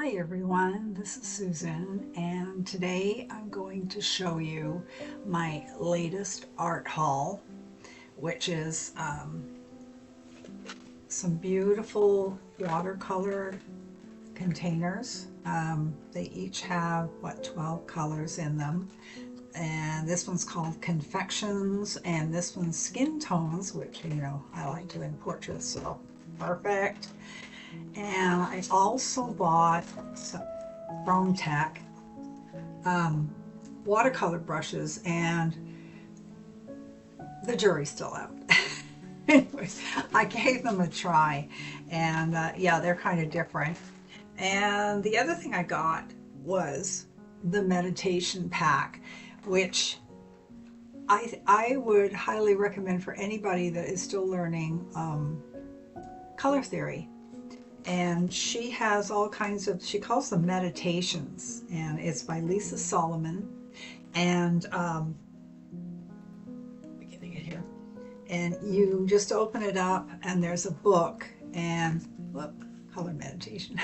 Hi everyone, this is Susan, and today I'm going to show you my latest art haul, which is some beautiful watercolor containers. They each have, 12 colors in them. And this one's called Confections, and this one's Skin Tones, which, I like doing portraits, so perfect. And I also bought some Chrome Tech watercolor brushes, and the jury's still out. Anyways, I gave them a try, and yeah, they're kind of different. And the other thing I got was the meditation pack, which I would highly recommend for anybody that is still learning color theory. And she has all kinds of, she calls them meditations, and it's by Lisa Solomon. And getting it here. And you just open it up, and there's a book, and whoop, color meditation.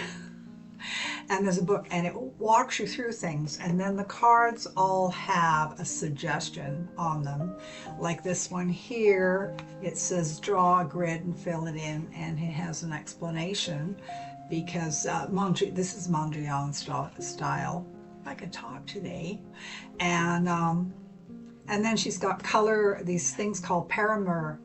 And there's a book, and it walks you through things, and then the cards all have a suggestion on them. Like this one here, it says draw a grid and fill it in, and it has an explanation because this is Mondrian style. If I could talk today. And then she's got color, these things called perimeter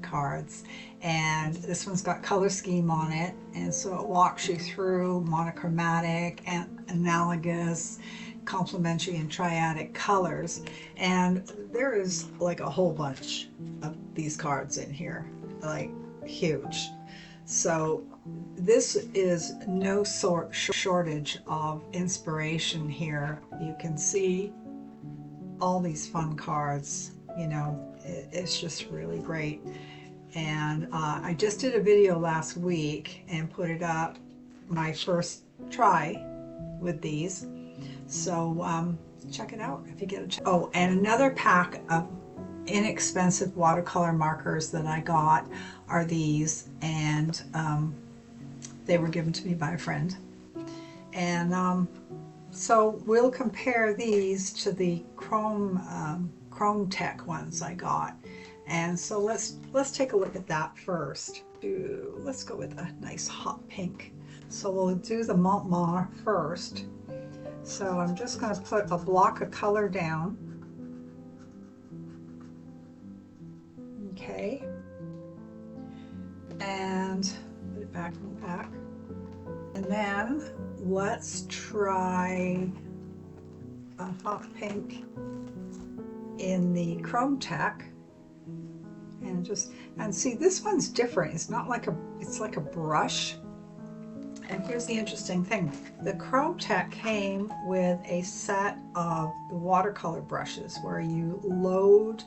cards, and this one's got color scheme on it, and so it walks you through monochromatic and analogous, complementary, and triadic colors. And there is like a whole bunch of these cards in here, like huge. So this is no shortage of inspiration here. You can see all these fun cards, it's just really great. And I just did a video last week and put it up, my first try with these. So check it out if you get a chance. Oh, and another pack of inexpensive watercolor markers that I got are these, and they were given to me by a friend. And so we'll compare these to the Chrome Tech ones I got. And so let's take a look at that first. Let's go with a nice hot pink. So we'll do the Mont Mare first. So I'm just going to put a block of color down. Okay. And put it back in the pack. And then let's try a hot pink in the Chrome Tech. And see, this one's different. It's not like it's like a brush. And here's the interesting thing. The Chrome Tech came with a set of the watercolor brushes where you load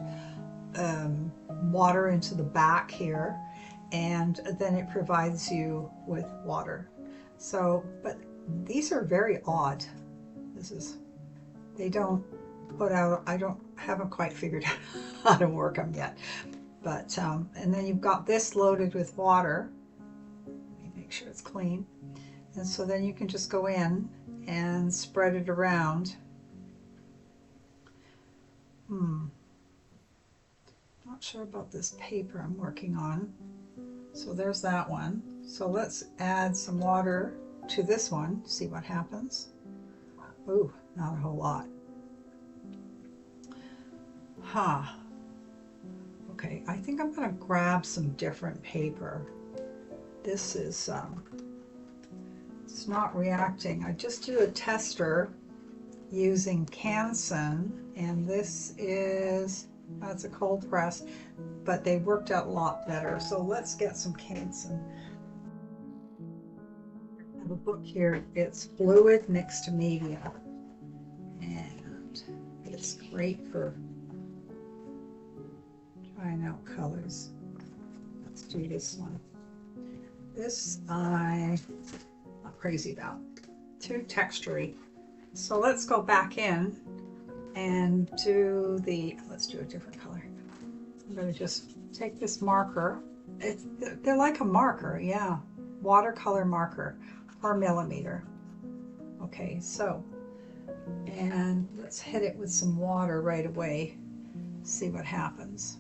water into the back here, and then it provides you with water. So, but these are very odd. They don't put out, haven't quite figured out how to work them yet. But, and then you've got this loaded with water. Let me make sure it's clean. And so then you can just go in and spread it around. Not sure about this paper I'm working on. So there's that one. So let's add some water to this one, see what happens. Ooh, not a whole lot. Okay, I think I'm going to grab some different paper. This is, it's not reacting. I just do a tester using Canson, and this is, that's a cold press, but they worked out a lot better. So let's get some Canson. I have a book here. It's Fluid Mixed Media, and it's great for trying out colors. Let's do this one. This I'm not crazy about. Too textury. So let's go back in and let's do a different color. I'm going to just take this marker they're like a marker, yeah. Watercolor marker, 4mm. Okay, so, and let's hit it with some water right away, see what happens.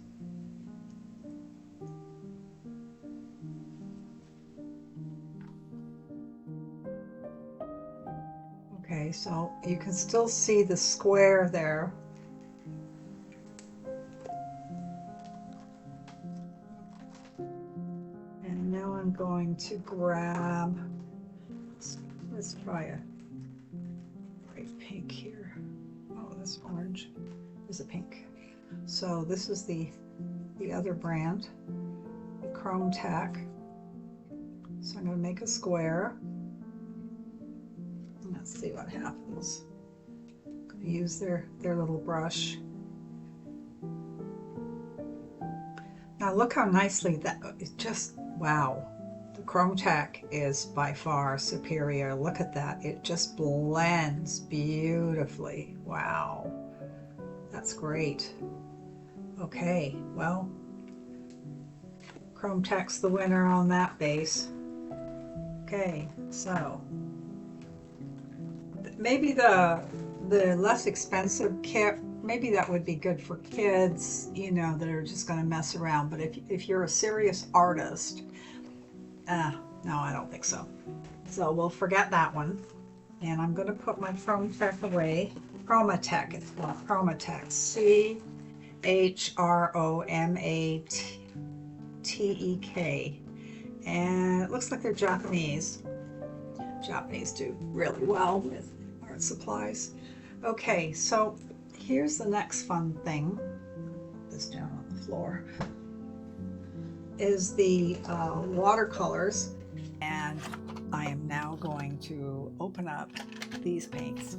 Okay, so you can still see the square there. And now I'm going to grab, let's try a bright pink here. Oh, this orange is a pink. So this is the other brand, the Chrome Tack. So I'm going to make a square. Let's see what happens. I'm going to use their little brush. Now look how nicely that, it's just, wow. The Chrome Tack is by far superior. Look at that. It just blends beautifully. Wow. That's great. Okay, well, Chrome Tack's the winner on that base. Okay, so maybe the less expensive kit, maybe that would be good for kids, you know, that are just going to mess around. But if you're a serious artist, no, I don't think so. So we'll forget that one. And I'm going to put my Chrome Tack away. Chromatech, it's called Chromatech. CHROMATEK. And it looks like they're Japanese. Japanese do really well with art supplies. Okay, so here's the next fun thing. This down on the floor is the watercolors, and I am now going to open up these paints,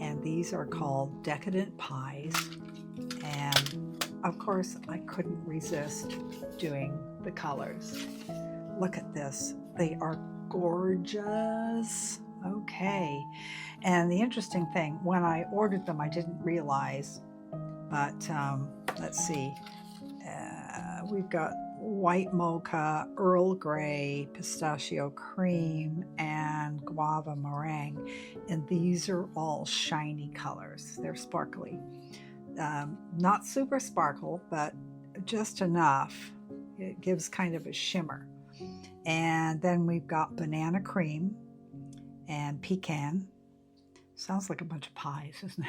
and these are called Decadent Pies, and of course I couldn't resist doing the colors. Look at this, they are gorgeous. Okay, and the interesting thing, when I ordered them I didn't realize, but let's see, we've got white mocha, Earl Grey, pistachio cream, and guava meringue, and these are all shiny colors. They're sparkly, not super sparkle, but just enough. It gives kind of a shimmer. And then we've got banana cream and pecan. Sounds like a bunch of pies, isn't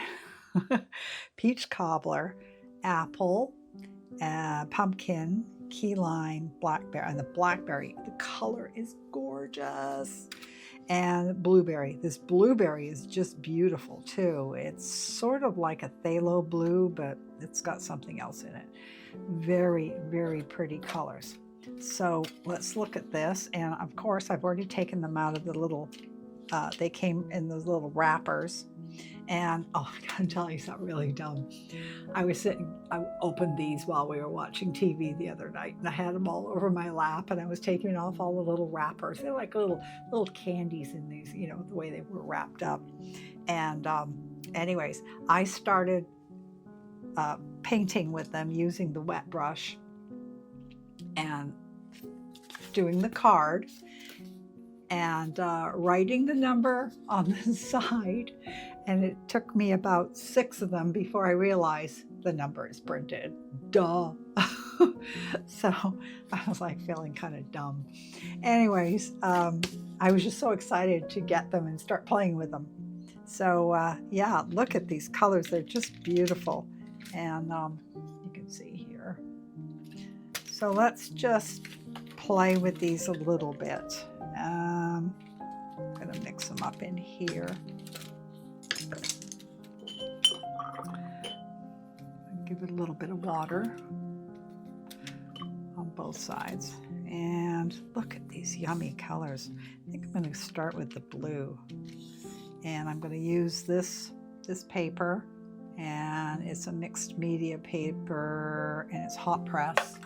it? Peach cobbler, apple, pumpkin, key lime, blackberry, and the blackberry, the color is gorgeous. And blueberry, this blueberry is just beautiful too. It's sort of like a phthalo blue, but it's got something else in it. Very, very pretty colors. So let's look at this. And of course, I've already taken them out of the little, they came in those little wrappers. And oh, I gotta tell you something really dumb. I opened these while we were watching TV the other night, and I had them all over my lap, and I was taking off all the little wrappers. They're like little candies in these, you know, the way they were wrapped up. And anyways, I started painting with them using the wet brush and doing the card and writing the number on the side. And it took me about 6 of them before I realized the number is printed. Duh. So I was like feeling kind of dumb. Anyways, I was just so excited to get them and start playing with them. So yeah, look at these colors. They're just beautiful. And you can see here. So let's just play with these a little bit. I'm going to mix them up in here. Give it a little bit of water on both sides. And look at these yummy colors. I think I'm going to start with the blue. And I'm going to use this paper, and it's a mixed media paper, and it's hot press.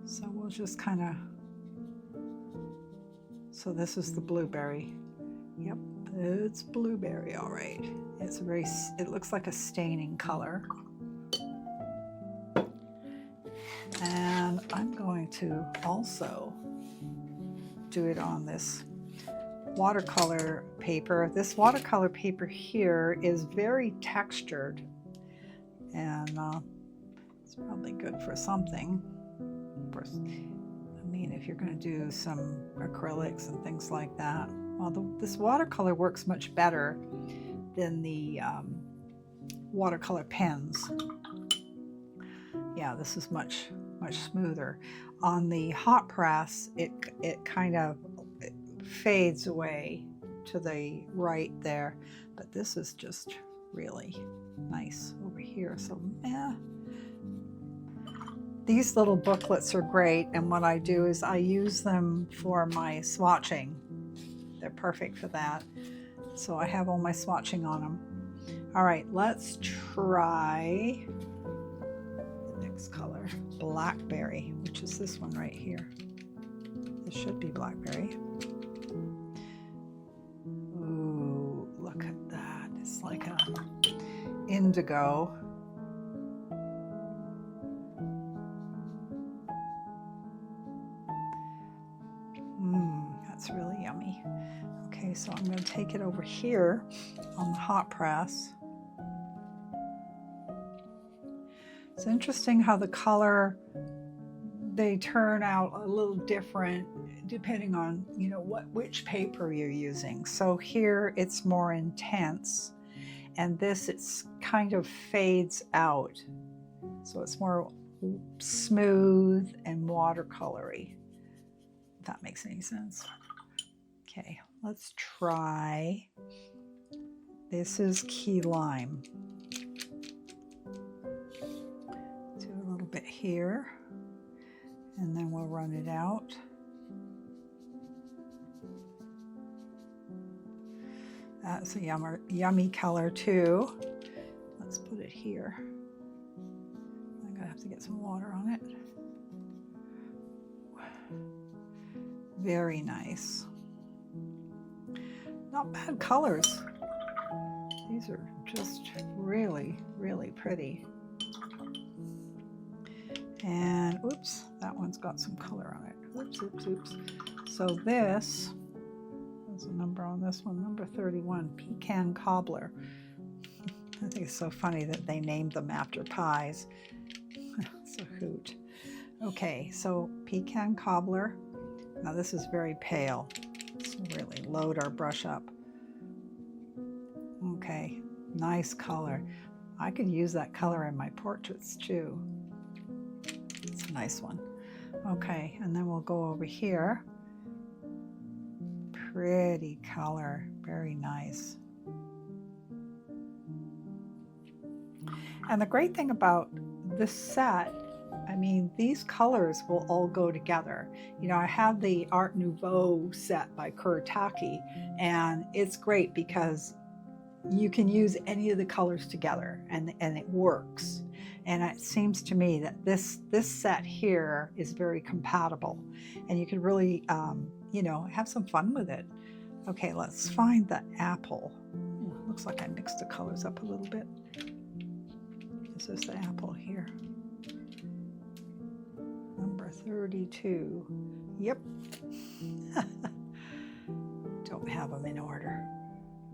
So we'll just kind of, so this is the blueberry. Yep, it's blueberry, all right. It's it looks like a staining color. And I'm going to also do it on this watercolor paper. This watercolor paper here is very textured, and it's probably good for something. Of course, I mean, if you're going to do some acrylics and things like that. Well, this watercolor works much better than the watercolor pens. Yeah, this is much smoother. On the hot press, it kind of fades away to the right there, but this is just really nice over here. So these little booklets are great, and what I do is I use them for my swatching. They're perfect for that. So I have all my swatching on them. All right, let's try the next color, Blackberry, which is this one right here. This should be Blackberry. Ooh, look at that. It's like a indigo. That's really yummy. Okay, so I'm going to take it over here on the hot press. It's interesting how the color, they turn out a little different depending on, you know, which paper you're using. So here it's more intense, and this it's kind of fades out. So it's more smooth and watercolory, if that makes any sense. Okay, let's try. This is key lime. Do a little bit here, and then we'll run it out. That's a yummy color too. Let's put it here. I'm gonna have to get some water on it. Very nice. Not bad colors. These are just really, really pretty. And oops, that one's got some color on it. Oops, oops, oops. So this, there's a number on this one, number 31, Pecan Cobbler. I think it's so funny that they named them after pies. It's a hoot. Okay, so Pecan Cobbler. Now this is very pale. Let's really load our brush up. Okay, nice color. I could use that color in my portraits too. It's a nice one. Okay, and then we'll go over here. Pretty color, very nice. And the great thing about this set, I mean, these colors will all go together. You know, I have the Art Nouveau set by Kuretake, and it's great because you can use any of the colors together, and it works. And it seems to me that this set here is very compatible, and you can really, you know, have some fun with it. Okay, let's find the apple. Looks like I mixed the colors up a little bit. This is the apple here. Number 32. Yep. Don't have them in order.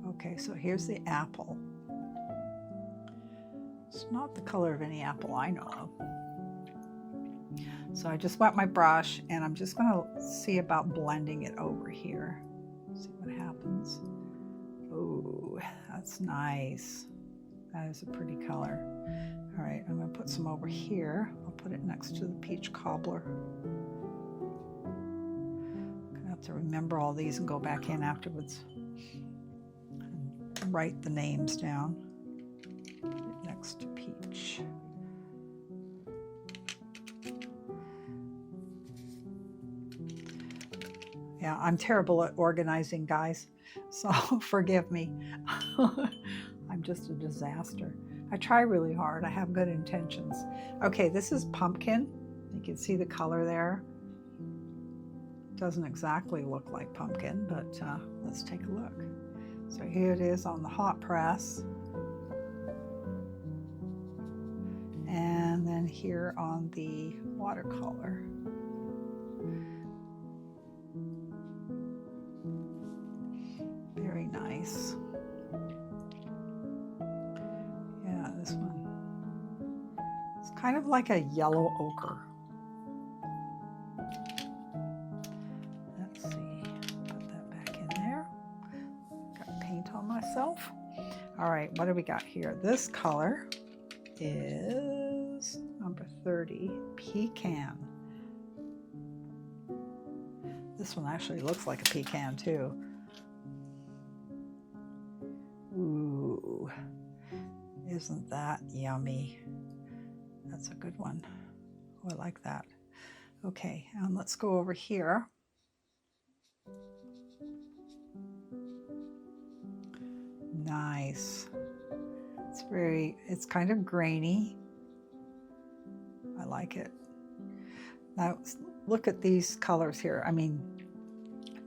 Okay, so here's the apple. It's not the color of any apple I know of. So I just wet my brush, and I'm just going to see about blending it over here. See what happens. Oh, that's nice. That is a pretty color. All right, I'm going to put some over here. I'll put it next to the peach cobbler. I'm going to have to remember all these and go back in afterwards and write the names down. Put it next to peach. Yeah, I'm terrible at organizing, guys, so forgive me. I'm just a disaster. I try really hard. I have good intentions. Okay, this is pumpkin. You can see the color there. Doesn't exactly look like pumpkin, but let's take a look. So here it is on the hot press. And then here on the watercolor. Very nice. Yeah, this one. It's kind of like a yellow ochre. Let's see, put that back in there. Got paint on myself. All right, what do we got here? This color is number 30, Pecan. This one actually looks like a pecan too. Ooh, isn't that yummy? That's a good one. Oh, I like that. Okay, and let's go over here. Nice. It's kind of grainy. I like it. Now look at these colors here. I mean,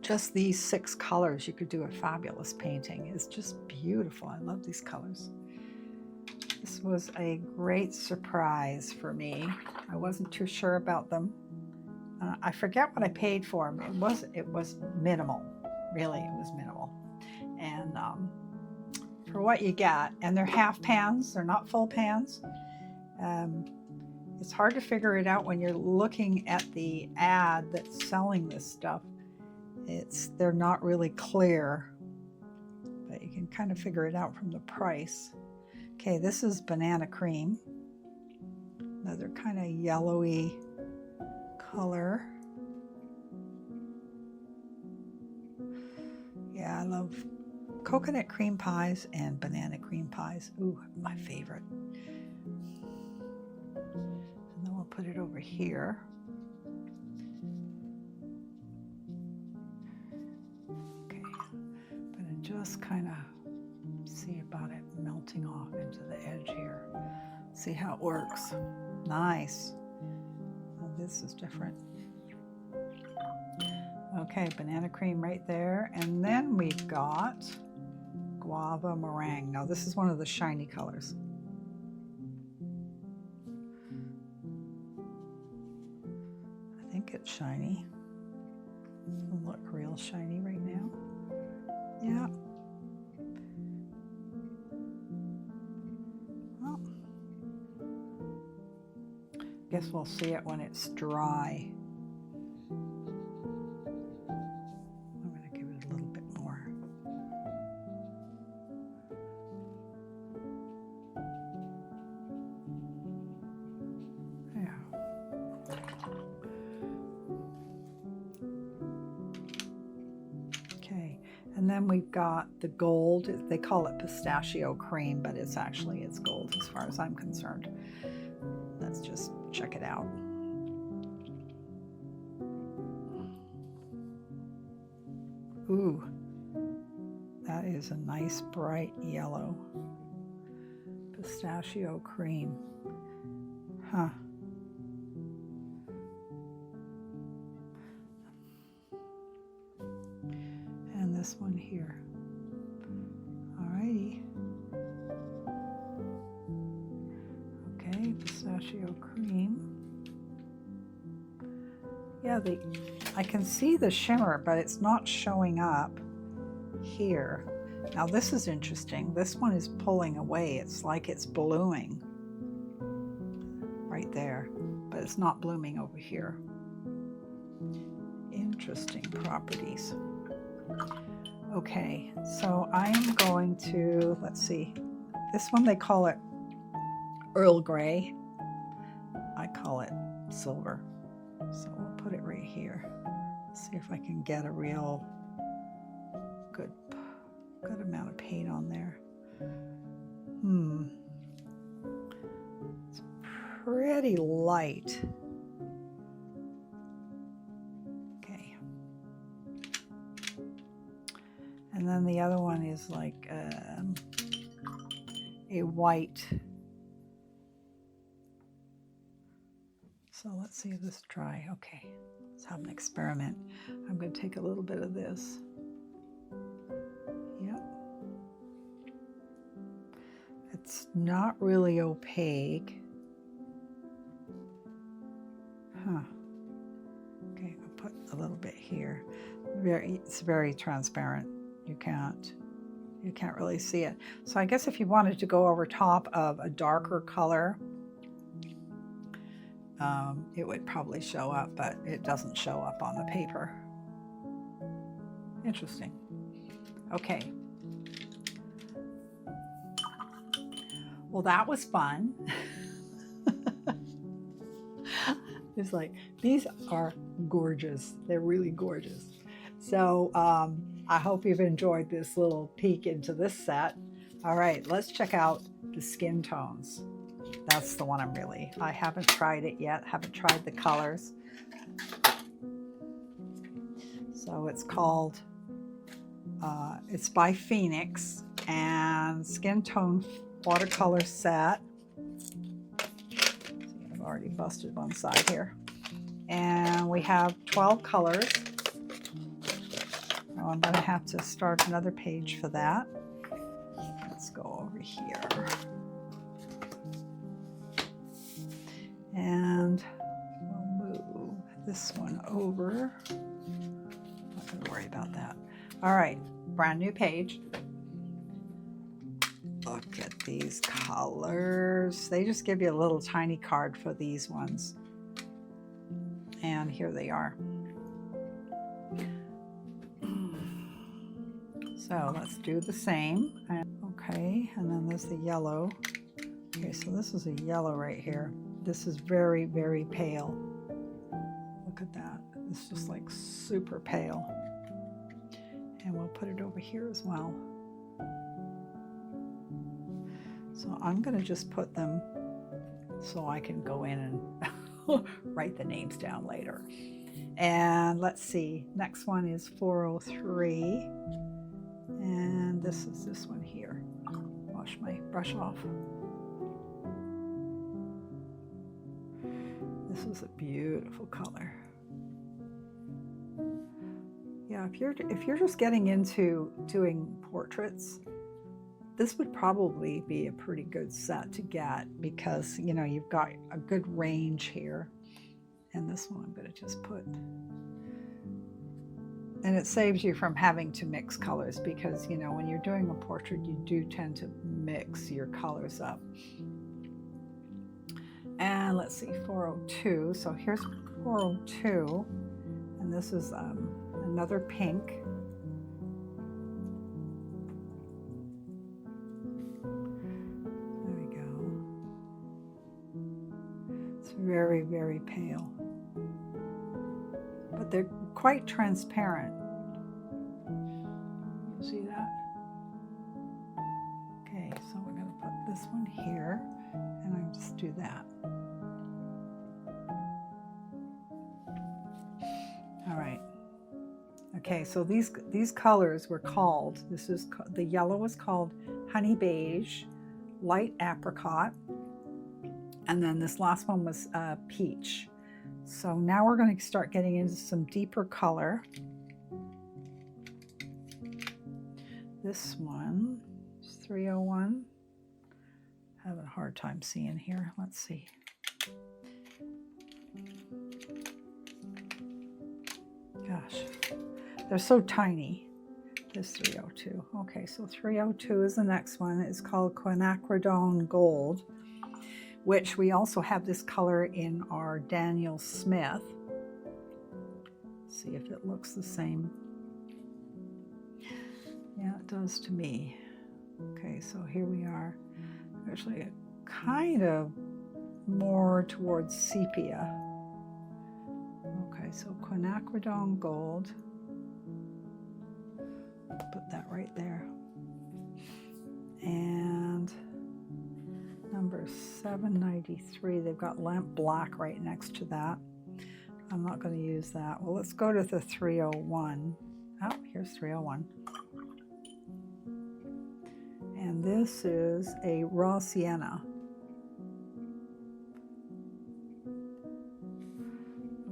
just these 6 colors, you could do a fabulous painting. It's just beautiful. I love these colors. This was a great surprise for me. I wasn't too sure about them. I forget what I paid for them. It was minimal. Really, it was minimal. And for what you get, and they're half pans, they're not full pans. It's hard to figure it out when you're looking at the ad that's selling this stuff. They're not really clear, but you can kind of figure it out from the price. Okay, this is banana cream, another kind of yellowy color. Yeah, I love coconut cream pies and banana cream pies. Ooh, my favorite. And then we'll put it over here. Okay, but it just kind of see about it melting off into the edge here. See how it works. Nice. Oh, this is different. Okay, banana cream right there. And then we've got guava meringue. Now this is one of the shiny colors. I think it's shiny. Doesn't look real shiny right now. Yeah. Well, guess we'll see it when it's dry. And then we've got the gold. They call it pistachio cream, but it's gold as far as I'm concerned. Let's just check it out. Ooh, that is a nice bright yellow. Pistachio cream. Huh. This one here. Alrighty. Okay, pistachio cream. Yeah, I can see the shimmer, but it's not showing up here. Now this is interesting. This one is pulling away. It's like it's blooming right there, but it's not blooming over here. Interesting properties. Okay, so I'm going to, let's see, this one they call it Earl Grey. I call it silver. So we'll put it right here. See if I can get a real good amount of paint on there. It's pretty light. And then the other one is like a white. So let's see if this dry. Okay, let's have an experiment. I'm going to take a little bit of this. Yep. It's not really opaque. Huh. Okay, I'll put a little bit here. It's very transparent. You can't really see it. So I guess if you wanted to go over top of a darker color, it would probably show up, but it doesn't show up on the paper. Interesting. Okay. Well, that was fun. It's like, these are gorgeous. They're really gorgeous. So I hope you've enjoyed this little peek into this set. All right, let's check out the skin tones. That's the one I haven't tried it yet. Haven't tried the colors. So it's called, it's by Phoenix, and Skin Tone Watercolor Set. I've already busted one side here. And we have 12 colors. Oh, I'm going to have to start another page for that. Let's go over here. And we'll move this one over. Not going to worry about that. All right, brand new page. Look at these colors. They just give you a little tiny card for these ones. And here they are. So let's do the same. Okay, and then there's the yellow. Okay, so this is a yellow right here. This is very, very pale. Look at that. It's just like super pale. And we'll put it over here as well. So I'm going to just put them so I can go in and write the names down later. And let's see, next one is 403. And this is this one here. Wash my brush off. This is a beautiful color. Yeah, if you're just getting into doing portraits, this would probably be a pretty good set to get, because you know you've got a good range here. And this one I'm going to just put, and it saves you from having to mix colors, because you know when you're doing a portrait you do tend to mix your colors up. And let's see, 402. So here's 402, and this is another pink. There we go. It's very, very pale, but they're quite transparent. You see that? Okay, so we're going to put this one here, and I just do that. All right. Okay, so these colors were called, the yellow was called Honey Beige, Light Apricot, and then this last one was Peach. So now we're going to start getting into some deeper color. This one is 301. Having a hard time seeing here. Let's see. Gosh, they're so tiny. This 302. Okay, so 302 is the next one. It's called Quinacridone Gold, which we also have this color in our Daniel Smith. Let's see if it looks the same. Yeah, it does to me. Okay, so here we are. Actually, kind of more towards sepia. Okay, so Quinacridone Gold. Put that right there. And number 793, they've got lamp black right next to that. I'm not going to use that. Well, let's go to the 301. Oh, here's 301. And this is a raw sienna.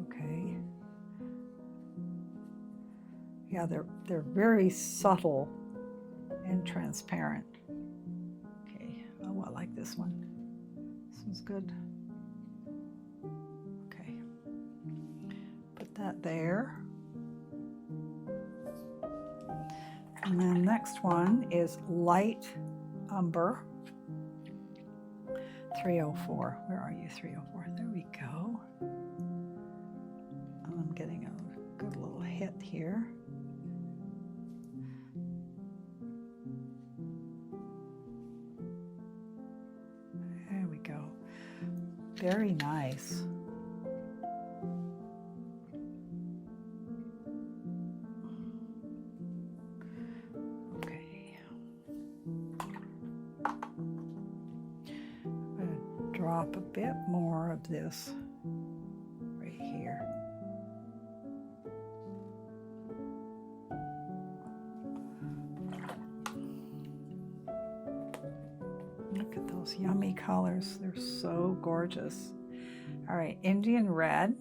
Okay. Yeah, they're very subtle and transparent. Okay, oh, I like this one. This one's good. Okay. that there. And then next one is light umber 304. Where are you, 304? There we go. I'm getting a good little hit here. There we go. Very nice. Drop a bit more of this right here. Look at those yummy colors. They're so gorgeous. All right, Indian red.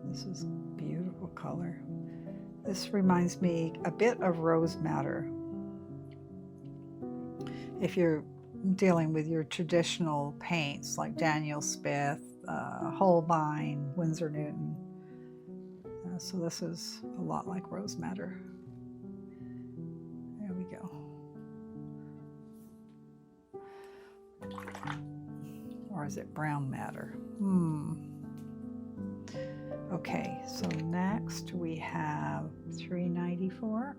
This is a beautiful color. This reminds me a bit of rose madder. If you're dealing with your traditional paints like Daniel Smith, Holbein, Winsor Newton. So this is a lot like rose madder. There we go. Or is it brown madder? Okay, so next we have 394.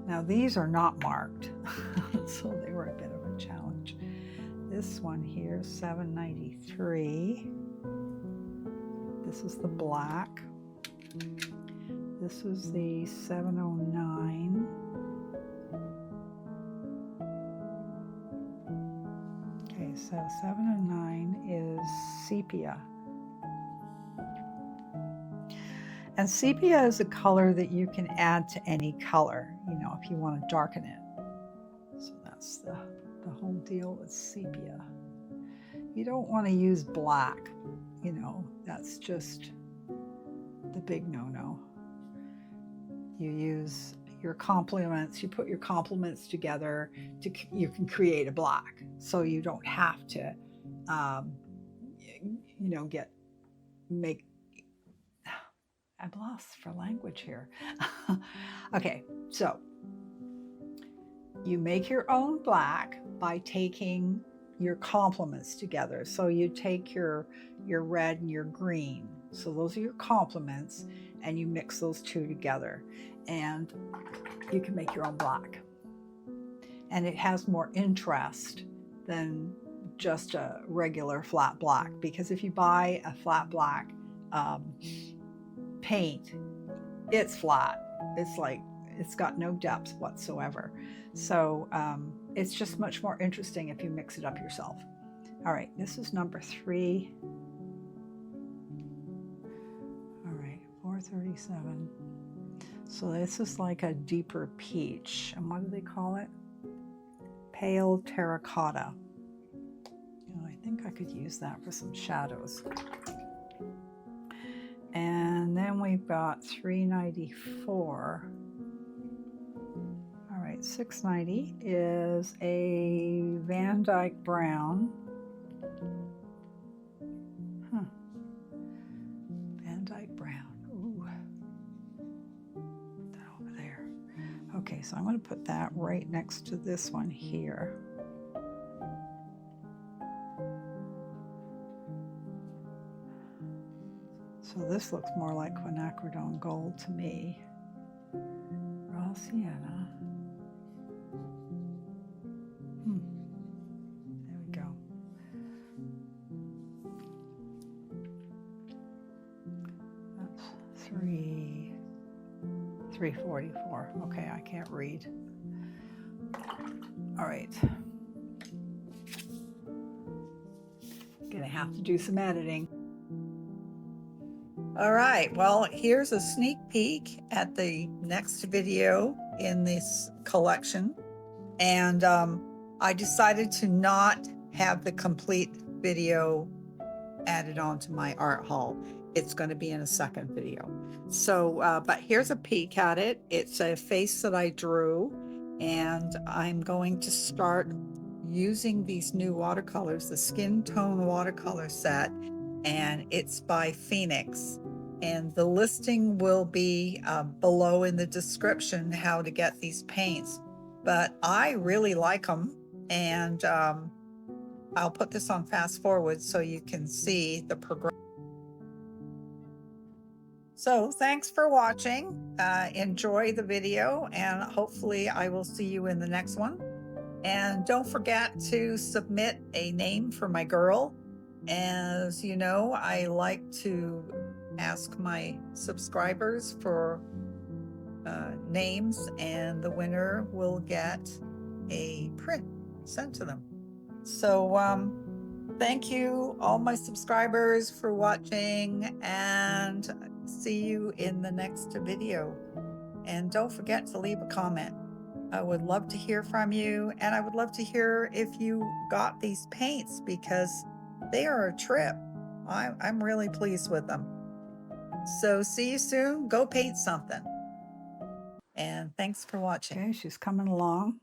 Now these are not marked, so they were a bit of a challenge. This one here, 793. This is the black. This is the 709. Okay, so 709 is sepia. And sepia is a color that you can add to any color, you know, if you want to darken it. So that's the whole deal with sepia. You don't want to use black, you know, that's just the big no-no. You use your complements, you put your complements together, you can create a black. So you don't have to, you know, make, I'm lost for language here. Okay, so you make your own black by taking your complements together. So you take your red and your green. So those are your complements, and you mix those two together, and you can make your own black. And it has more interest than just a regular flat black, because if you buy a flat black paint, it's flat. It's like, it's got no depth whatsoever. So it's just much more interesting if you mix it up yourself. All right, this is number 3. All right, 437. So this is like a deeper peach. And what do they call it? Pale terracotta. You know, I think I could use that for some shadows. And then we've got 394. All right, 690 is a Van Dyke brown. Van Dyke brown. Ooh. Put that over there. Okay, so I'm going to put that right next to this one here. So this looks more like quinacridone gold to me. Raw sienna. There we go. That's 344. Okay, I can't read. All right. Gonna have to do some editing. All right, well, here's a sneak peek at the next video in this collection. And I decided to not have the complete video added on to my art haul. It's going to be in a second video. So, but here's a peek at it. It's a face that I drew, and I'm going to start using these new watercolors, the skin tone watercolor set, and it's by Phoenix. And the listing will be below in the description how to get these paints. But I really like them, and I'll put this on fast forward so you can see the progression. So thanks for watching. Enjoy the video, and hopefully I will see you in the next one. And don't forget to submit a name for my girl. As you know, I like to ask my subscribers for names, and the winner will get a print sent to them. So thank you, all my subscribers, for watching, and see you in the next video. And don't forget to leave a comment. I would love to hear from you, and I would love to hear if you got these paints, because they are a trip. I'm really pleased with them. So see you soon. Go paint something. And thanks for watching. Okay, she's coming along.